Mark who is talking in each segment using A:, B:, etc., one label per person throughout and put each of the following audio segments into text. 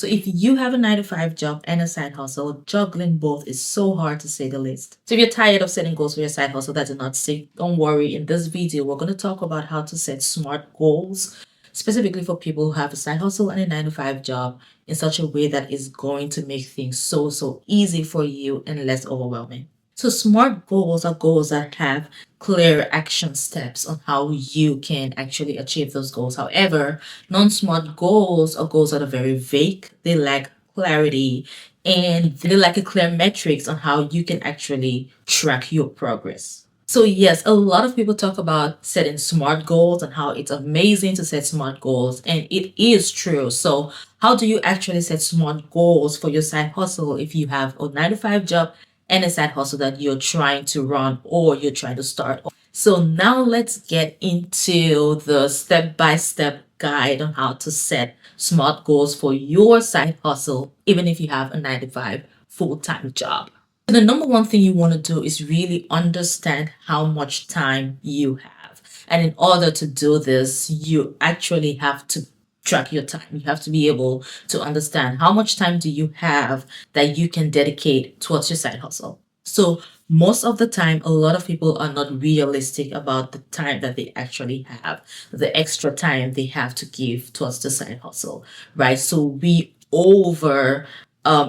A: So if you have a 9 to 5 job and a side hustle, juggling both is so hard to say the least. So if you're tired of setting goals for your side hustle that do not stick, don't worry. In this video, we're going to talk about how to set smart goals, specifically for people who have a side hustle and a 9 to 5 job, in such a way that is going to make things so easy for you and less overwhelming. So SMART goals are goals that have clear action steps on how you can actually achieve those goals. However, non-SMART goals are goals that are very vague. They lack clarity and they lack a clear metrics on how you can actually track your progress. So yes, a lot of people talk about setting SMART goals and how it's amazing to set SMART goals, and it is true. So how do you actually set SMART goals for your side hustle if you have a 9 to 5 job and a side hustle that you're trying to run or you're trying to start? So now let's get into the step-by-step guide on how to set SMART goals for your side hustle, even if you have a 9 to 5 full-time job. The number one thing you want to do is really understand how much time you have. And in order to do this, you actually have to track your time. You have to be able to understand how much time do you have that you can dedicate towards your side hustle. So most of the time, a lot of people are not realistic about the time that they actually have, the extra time they have to give towards the side hustle, right? So we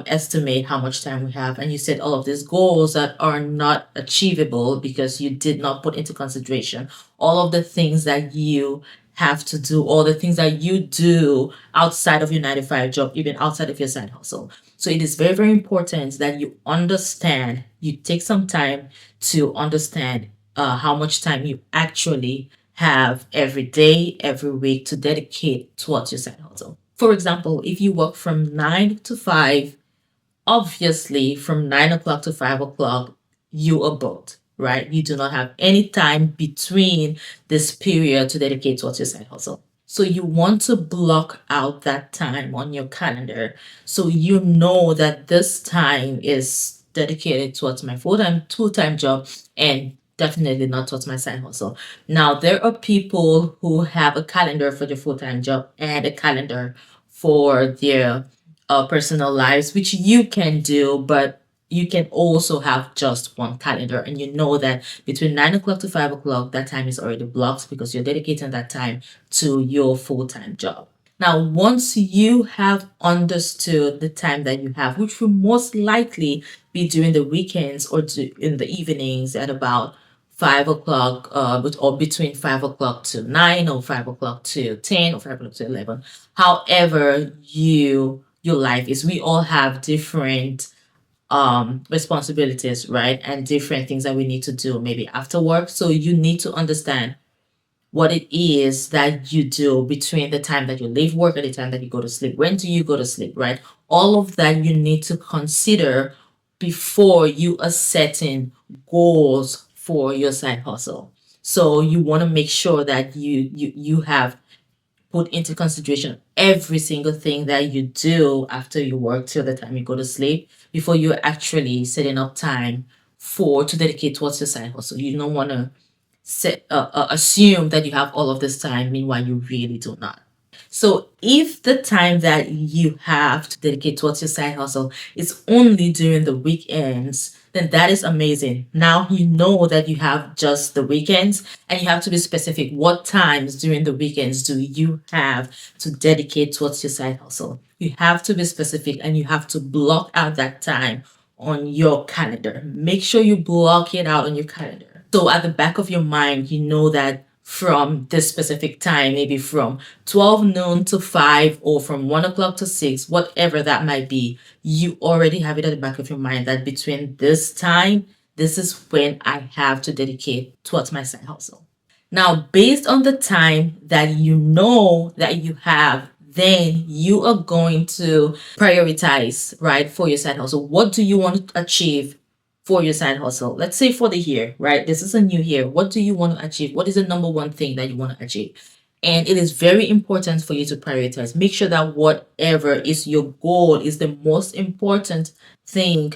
A: estimate how much time we have, and you set all of these goals that are not achievable because you did not put into consideration all of the things that you have to do, all the things that you do outside of your 9 to 5 job, even outside of your side hustle. So it is very important that you understand, you take some time to understand how much time you actually have every day, every week to dedicate towards your side hustle. For example, if you work from 9 to 5, obviously from 9 o'clock to 5 o'clock, you are booked, right? You do not have any time between this period to dedicate towards your side hustle. So you want to block out that time on your calendar so you know that this time is dedicated towards my full-time job and definitely not towards my side hustle. Now, there are people who have a calendar for their full-time job and a calendar for their personal lives, which you can do, but you can also have just one calendar, and you know that between 9 o'clock to 5 o'clock, that time is already blocked because you're dedicating that time to your full-time job. Now, once you have understood the time that you have, which will most likely be during the weekends or in the evenings at about 5 o'clock, or between 5 o'clock to 9, or 5 o'clock to 10, or 5 o'clock to 11, however your life is. We all have different responsibilities, right? And different things that we need to do maybe after work. So you need to understand what it is that you do between the time that you leave work and the time that you go to sleep. When do you go to sleep, right? All of that you need to consider before you are setting goals for your side hustle. So you want to make sure that you have put into consideration every single thing that you do after you work till the time you go to sleep before you're actually setting up time to dedicate towards your side hustle. You don't want to assume that you have all of this time, meanwhile you really do not. So if the time that you have to dedicate towards your side hustle is only during the weekends, then that is amazing. Now you know that you have just the weekends, and you have to be specific. What times during the weekends do you have to dedicate towards your side hustle? You have to be specific, and you have to block out that time on your calendar. Make sure you block it out on your calendar. So at the back of your mind, you know that from this specific time, maybe from 12 noon to 5, or from 1 o'clock to 6, whatever that might be, you already have it at the back of your mind that between this time, this is when I have to dedicate towards my side hustle. Now, based on the time that you know that you have, then you are going to prioritize, right, for your side hustle. What do you want to achieve for your side hustle? Let's say for the year, right? This is a new year. What do you want to achieve? What is the number one thing that you want to achieve? And it is very important for you to prioritize. Make sure that whatever is your goal is the most important thing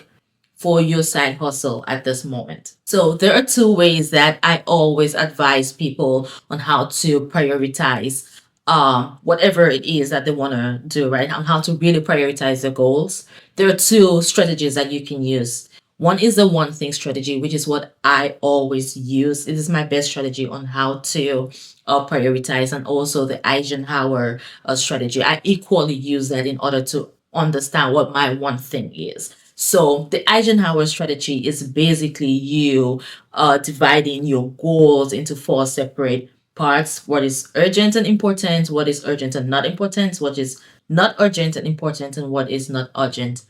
A: for your side hustle at this moment. So there are two ways that I always advise people on how to prioritize whatever it is that they want to do, right? On how to really prioritize their goals. There are two strategies that you can use. One is the one thing strategy, which is what I always use. It is my best strategy on how to prioritize, and also the Eisenhower strategy. I equally use that in order to understand what my one thing is. So the Eisenhower strategy is basically you dividing your goals into four separate parts: what is urgent and important, what is urgent and not important, what is not urgent and important, and what is not urgent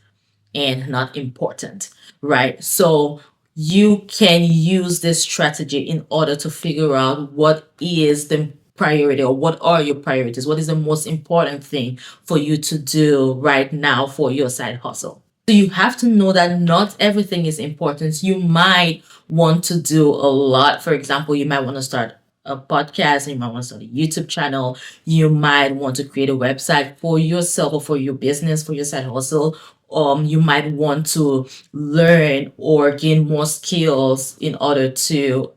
A: and not important, right? So you can use this strategy in order to figure out what is the priority, or what are your priorities, what is the most important thing for you to do right now for your side hustle. So you have to know that not everything is important. You might want to do a lot. For example, you might want to start a podcast, you might want to start a YouTube channel, you might want to create a website for yourself or for your business, for your side hustle. You might want to learn or gain more skills in order to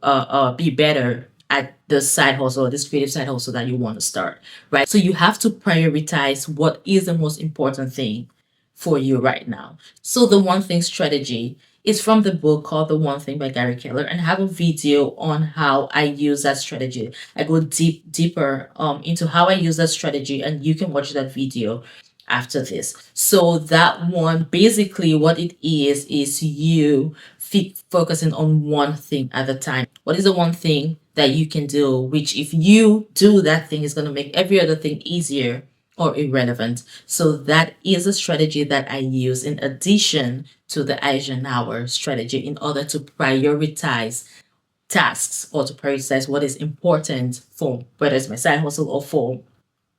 A: be better at the side hustle, this creative side hustle that you want to start, right? So you have to prioritize what is the most important thing for you right now. So the one thing strategy is from the book called The One Thing by Gary Keller, and I have a video on how I use that strategy. I go deeper into how I use that strategy, and you can watch that video after this. So that one, basically what it is you focusing on one thing at a time. What is the one thing that you can do, which if you do that thing is going to make every other thing easier or irrelevant. So that is a strategy that I use in addition to the Eisenhower strategy in order to prioritize tasks, or to prioritize what is important for whether it's my side hustle or for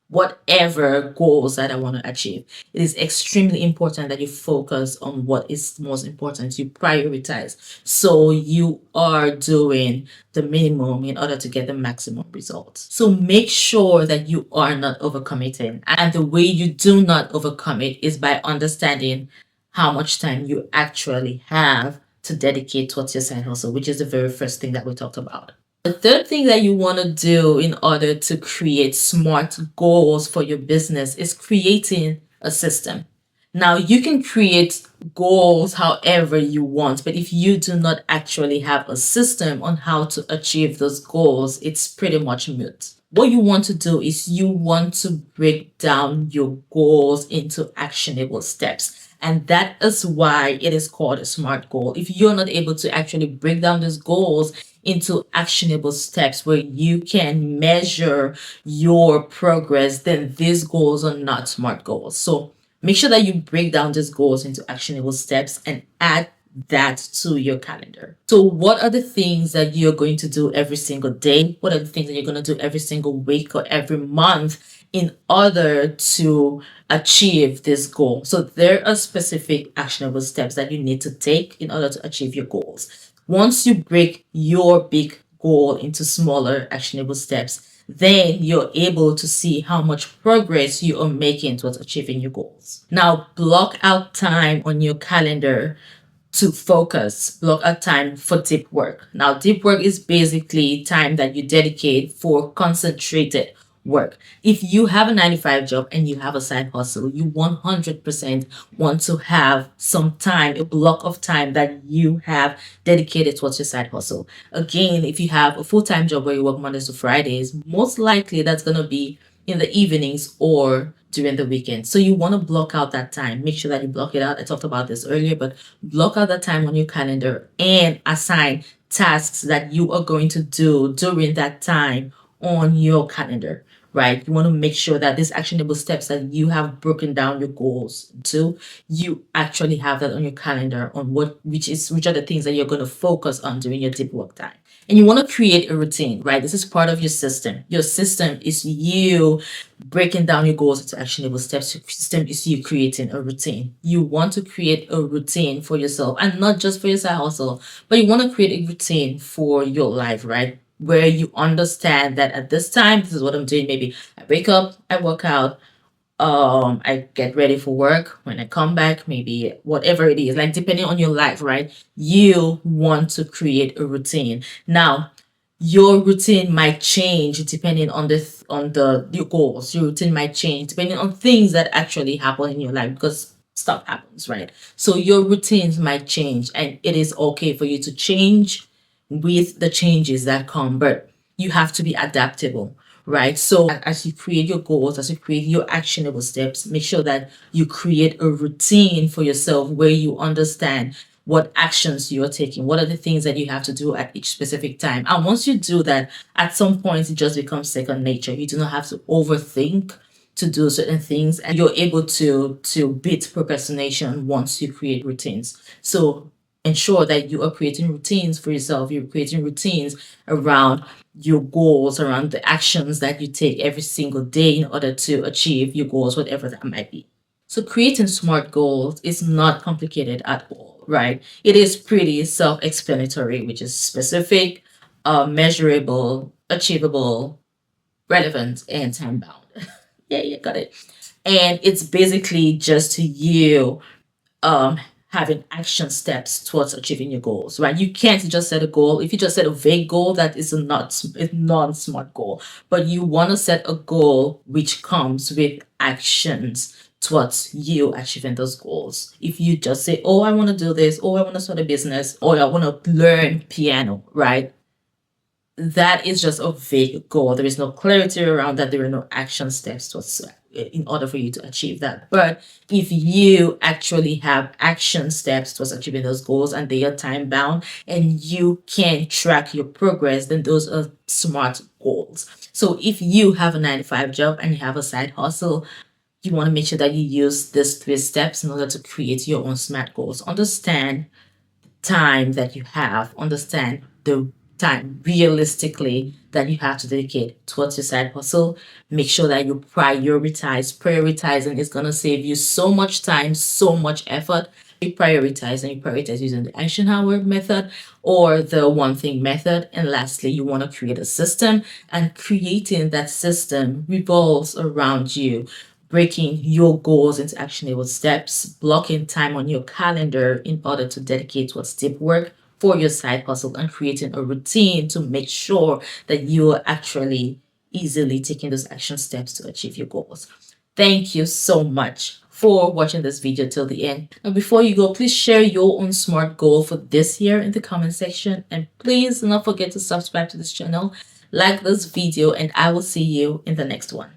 A: whatever goals that I want to achieve. It is extremely important that you focus on what is most important. You prioritize. So you are doing the minimum in order to get the maximum results. So make sure that you are not overcommitting. And the way you do not overcome it is by understanding how much time you actually have to dedicate towards your side hustle, which is the very first thing that we talked about. The third thing that you want to do in order to create smart goals for your business is creating a system. Now, you can create goals however you want, but if you do not actually have a system on how to achieve those goals, it's pretty much moot. What you want to do is you want to break down your goals into actionable steps. And that is why it is called a SMART goal. If you're not able to actually break down those goals into actionable steps where you can measure your progress, then these goals are not SMART goals. So make sure that you break down these goals into actionable steps and add that to your calendar. So what are the things that you're going to do every single day? What are the things that you're going to do every single week or every month in order to achieve this goal? So there are specific actionable steps that you need to take in order to achieve your goals. Once you break your big goal into smaller actionable steps, then you're able to see how much progress you are making towards achieving your goals. Now, block out time on your calendar to focus, block out time for deep work. Now, deep work is basically time that you dedicate for concentrated work. If you have a 9 to 5 job and you have a side hustle, you 100% want to have some time, a block of time that you have dedicated towards your side hustle. Again, if you have a full-time job where you work Mondays to Fridays, most likely that's going to be in the evenings or during the weekend. So you want to block out that time. Make sure that you block it out. I talked about this earlier, but block out that time on your calendar and assign tasks that you are going to do during that time on your calendar, right? You want to make sure that these actionable steps that you have broken down your goals to, you actually have that on your calendar on which are the things that you're going to focus on during your deep work time. And you want to create a routine, right? This is part of your system. Your system is you breaking down your goals into actionable steps. Your system is you creating a routine. You want to create a routine for yourself, and not just for your side hustle, but you want to create a routine for your life, right? Where you understand that at this time, this is what I'm doing. Maybe I wake up, I work out, I get ready for work. When I come back, maybe whatever it is, like depending on your life, right? You want to create a routine. Now, Your routine might change depending on the your goals. Your routine might change depending on things that actually happen in your life, because stuff happens, right? So your routines might change, and it is okay for you to change with the changes that come, but you have to be adaptable, right? So as you create your goals, as you create your actionable steps, make sure that you create a routine for yourself where you understand what actions you're taking, what are the things that you have to do at each specific time. And once you do that, at some point it just becomes second nature. You do not have to overthink to do certain things, and you're able to beat procrastination once you create routines. So ensure that you are creating routines for yourself. You're creating routines around your goals, around the actions that you take every single day in order to achieve your goals, whatever that might be. So creating SMART goals is not complicated at all, right? It is pretty self-explanatory, which is specific, measurable, achievable, relevant, and time bound. Yeah, you got it. And it's basically just you having action steps towards achieving your goals, right? You can't just set a goal. If you just set a vague goal, that is a non-smart goal. But you want to set a goal which comes with actions towards you achieving those goals. If you just say, oh, I want to do this, oh, I want to start a business, or I want to learn piano, right? That is just a vague goal. There is no clarity around that. There are no action steps towards in order for you to achieve that. But if you actually have action steps towards achieving those goals, and they are time bound, and you can track your progress, then those are SMART goals. So if you have a 9 to 5 job and you have a side hustle, you want to make sure that you use these 3 steps in order to create your own SMART goals. Understand time that you have, understand the time realistically that you have to dedicate towards your side hustle. Make sure that you prioritize. Prioritizing is going to save you so much time, so much effort. You prioritize using the Eisenhower method or the one thing method. And lastly, you want to create a system, and creating that system revolves around you breaking your goals into actionable steps, blocking time on your calendar in order to dedicate towards deep work for your side hustle, and creating a routine to make sure that you are actually easily taking those action steps to achieve your goals. Thank you so much for watching this video till the end. And before you go, please share your own SMART goal for this year in the comment section. And please do not forget to subscribe to this channel, like this video, and I will see you in the next one.